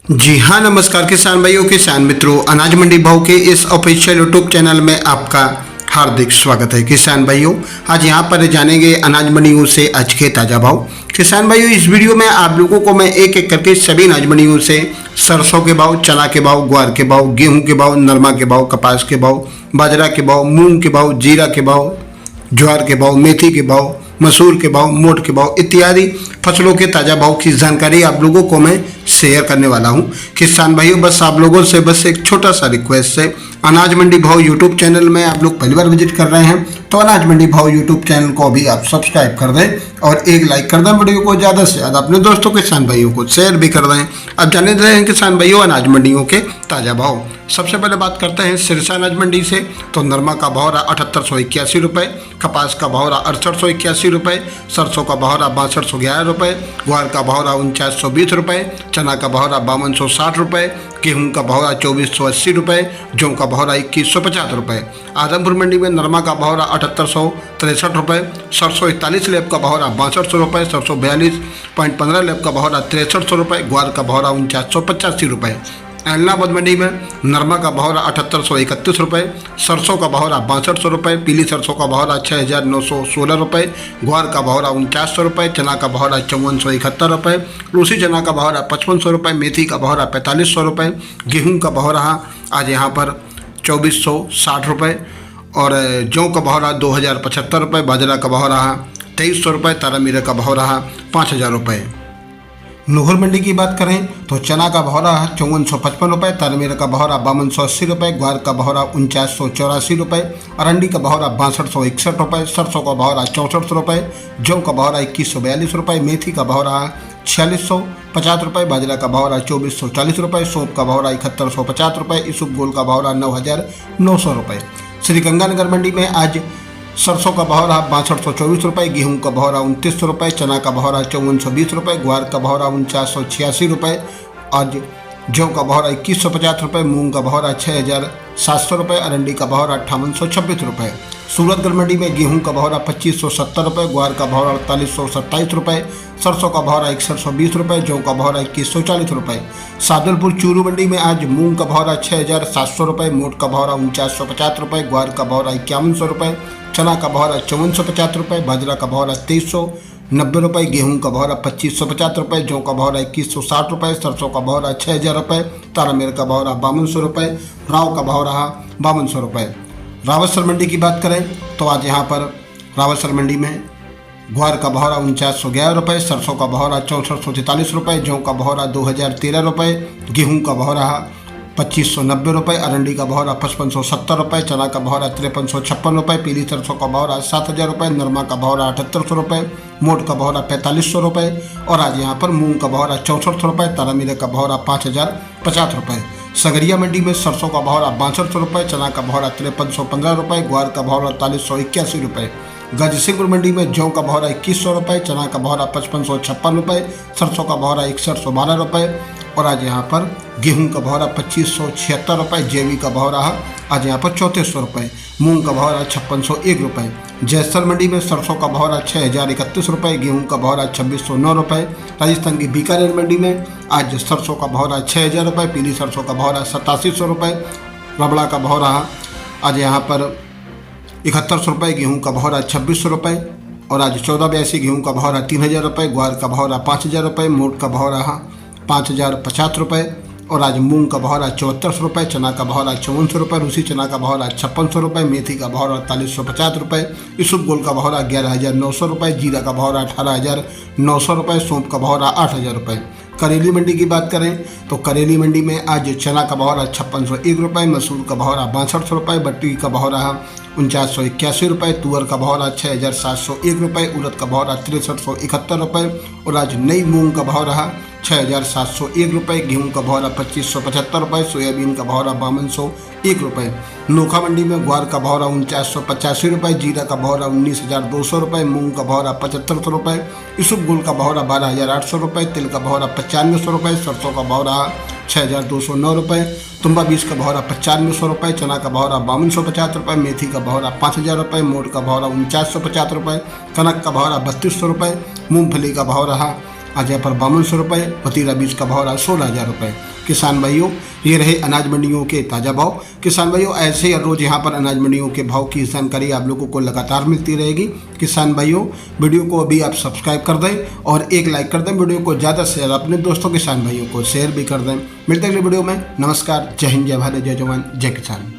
जी हाँ, नमस्कार किसान भाइयों, किसान मित्रों, अनाज मंडी भाव के इस ऑफिशियल यूट्यूब चैनल में आपका हार्दिक स्वागत है। किसान भाइयों, आज यहाँ पर जानेंगे अनाज मंडियों से आज के ताज़ा भाव। किसान भाइयों, इस वीडियो में आप लोगों को मैं एक एक करके सभी अनाज मंडियों से सरसों के भाव, चना के भाव, ग्वार के भाव, गेहूँ के भाव, नरमा के भाव, कपास के भाव, बाजरा के भाव, मूंग के भाव, जीरा के भाव, ज्वार के भाव, मेथी के भाव, मसूर के भाव, मोट के भाव इत्यादि फसलों के ताज़ा भाव की जानकारी आप लोगों को मैं शेयर करने वाला हूं। किसान भाइयों, बस आप लोगों से बस एक छोटा सा रिक्वेस्ट है, अनाज मंडी भाव यूट्यूब चैनल में आप लोग पहली बार विजिट कर रहे हैं तो अनाज मंडी भाव यूट्यूब चैनल को अभी आप सब्सक्राइब कर दें और एक लाइक कर दें। वीडियो को ज़्यादा से ज़्यादा अपने दोस्तों किसान भाइयों को शेयर भी कर दें। अब जाने रहे हैं किसान भाइयों अनाज मंडियों के ताज़ा भाव। सबसे पहले बात करते हैं सिरसा अनाज मंडी से। तो नरमा का भाव रहा 7881 रुपये, कपास का भाव रहा 6881 रुपये, सरसों का भाव रहा 6211 रुपये, ग्वार का भाव रहा 4920 रुपये, चना का भाव रहा 5260 रुपये, गेहूँ का भाव रहा 2480 रुपये, जौ का भाव रहा 2150 रुपये। आदमपुर मंडी में नरमा का भाव रहा 7863 रुपये, सरसों 41 लेब का भाव रहा 6200 रुपये, सरसों 42.15 लेब का भाव रहा 6300 रुपये, ग्वार का भाव रहा 4985 रुपये। एलनाबाद मंडी में नरमा का भाव रहा 7831 रुपये, सरसों का भाव रहा 6200 रुपये, पीली सरसों का भाव रहा 6916 रुपये, ग्वार का भाव रहा 4900 रुपये, चना का भाव रहा 5471 रुपये, रूसी चना का भाव रहा 5500 रुपये, मेथी का भाव रहा 4500 रुपये, गेहूँ का भाव रहा आज यहाँ पर 2460 रुपये और जौ का भाव रहा 2075 रुपये, बाजरा का भाव रहा 2300 रुपये, तारा मीरा का भाव रहा 5000 रुपये। नूहर मंडी की बात करें तो चना का भाव रहा 5455 रुपये, तारमीरा का भाव रहा 5280 रुपये, ग्वार का भाव रहा 4984 रुपये, अरंडी का भाव रहा 6261 रुपये, सरसों का भाव रहा 6400 रुपये, जौ का भाव रहा 2142 रुपये, मेथी का भाव रहा 4650 रुपये, बाजरा का भाव रहा 2440 रुपये, सौंफ का भाव रहा 7150 रुपये, इसबगोल का भाव रहा 9900 रुपये। श्रीगंगानगर मंडी में आज सरसों का भाव रहा 6224 रुपये, गेहूं का भाव रहा 2900 रुपये, चना का भाव रहा 5420 रुपये, ग्वार का भाव रहा 4986 रुपये, आज जौ का भाव रहा 2150 रुपये, मूंग का भाव रहा 6700 रुपये, अरंडी का भाव रहा 5826 रुपये। सूरतगढ़ मंडी में गेहूं का भाव रहा 2570 रुपये, ग्वार का भाव रहा 4827 रुपये, सरसों का भाव रहा 6120 रुपये, जौ का भाव रहा 2140 रुपये। सादुलपुर चूरू मंडी में आज मूंग का भाव रहा 6700 रुपये, मोट का भाव रहा 4950 रुपये, ग्वार का भाव रहा 5100 रुपये, चना का भाव रहा 5450 रुपये, बाजरा का भाव रहा 2390 रुपये, गेहूं का भाव रहा 2550 रुपये, जौ का भाव रहा 2160 रुपये, सरसों का भाव रहा 6000 रुपये, तारामीर का भाव रहा 5200 रुपये, राव का भाव रहा 5200 रुपये। रावतसर मंडी की बात करें तो आज यहाँ पर रावतसर मंडी में ग्वार का भाव रहा 4911 रुपये, सरसों का भाव रहा 6443 रुपये, जौ का भाव रहा 2013 रुपये, गेहूँ का भाव रहा 2590 रुपये, अरंडी का भाव रहा 5570 रुपये, चना का भाव रहा 5356 रुपये, पीली सरसों का भाव रहा 7000 रुपये, नरमा का भाव रहा 7800 रुपये, मोट का भाव रहा 4500 रुपये और आज यहाँ पर मूंग का भाव रहा 6400 रुपये, तारामीरा का भाव रहा 5050 रुपये। सगरिया मंडी में सरसों का भाव रहा 6200 रुपये, चना का भाव रहा 5315 रुपये, ग्वार का भाव रहा 4381 रुपये। गजसिंहपुर मंडी में जौ का भाव रहा 2100 रुपये, चना का भाव रहा 5556 रुपये, सरसों का भाव रहा 6112 रुपये और आज यहाँ पर गेहूं का भाव रहा 2576 रुपये, जेवी का भाव रहा आज यहाँ पर 3400 रुपये, मूंग का भाव रहा 5601 रुपये। जैसर मंडी में सरसों का भाव रहा 6031 रुपये, गेहूं का भाव रहा 2609 रुपये। राजस्थान की बीकानेर मंडी में आज सरसों का भाव रहा 6000 रुपये, पीली सरसों का भाव रहा 8700 रुपये, रबड़ा का भाव रहा आज यहाँ पर 7100 रुपये, गेहूँ का भाव रहा 2600 रुपये और आज 1482 गेहूँ का भाव रहा 3000 रुपये, ग्वार का भाव रहा 5000 रुपये, मोट का भाव रहा 5050 रुपये और आज मूंग का भाव रहा 7400 रुपये, चना का भाव रहा 5400 रुपये, रूसी चना का भाव रहा 5600 रुपये, मेथी का भाव रहा 4350 रुपये, इसबगोल का भाव रहा 11900 रुपये, जीरा का भाव रहा 18900 रुपये, सौंफ का भाव रहा 8000 रुपये। करेली मंडी की बात करें तो करेली मंडी में आज चना का भाव रहा 5601 रुपये, मसूर का भाव रहा 6200 रुपये, बट्टी का भाव रहा 4981 रुपये, तुअर का भाव रहा 6701 रुपये, उड़द का भाव रहा 6371 रुपये और आज नई मूंग का भाव रहा 6701 रुपये, गेहूँ का भाव रहा 2575 रुपये, सोयाबीन का भाव रहा 5201 रुपये। नोखा मंडी में ग्वार का भाव रहा 4985 रुपये, जीरा का भाव रहा 19200 रुपये, मूंग का भाव रहा 7500 रुपये, इसबगोल का भाव रहा 12800 रुपये, तिल का भाव रहा 9500 रुपये, सरसों का भाव रहा 6209 रुपये, तुम्बा बीज का भाव रहा 9500 रुपये, चना का भाव रहा 5250 रुपये, मेथी का भाव रहा 5000 रुपये, मोट का भाव रहा 4950 रुपये, कनक का भाव रहा 3200 रुपये, मूँगफली का भाव रहा आज यहाँ पर 5200 रुपये और तीरा बीज का भाव रहा 16,000 रुपये। किसान भाइयों, ये रहे अनाज मंडियों के ताज़ा भाव। किसान भाइयों, ऐसे हर रोज़ यहाँ पर अनाज मंडियों के भाव की जानकारी आप लोगों को लगातार मिलती रहेगी। किसान भाइयों, वीडियो को अभी आप सब्सक्राइब कर दें और एक लाइक कर दें। वीडियो को ज़्यादा से ज़्यादा अपने दोस्तों किसान भाइयों को शेयर भी कर दें। मिलते अगले वीडियो में। नमस्कार, जय हिंद, जय भारत, जय जवान, जय किसान।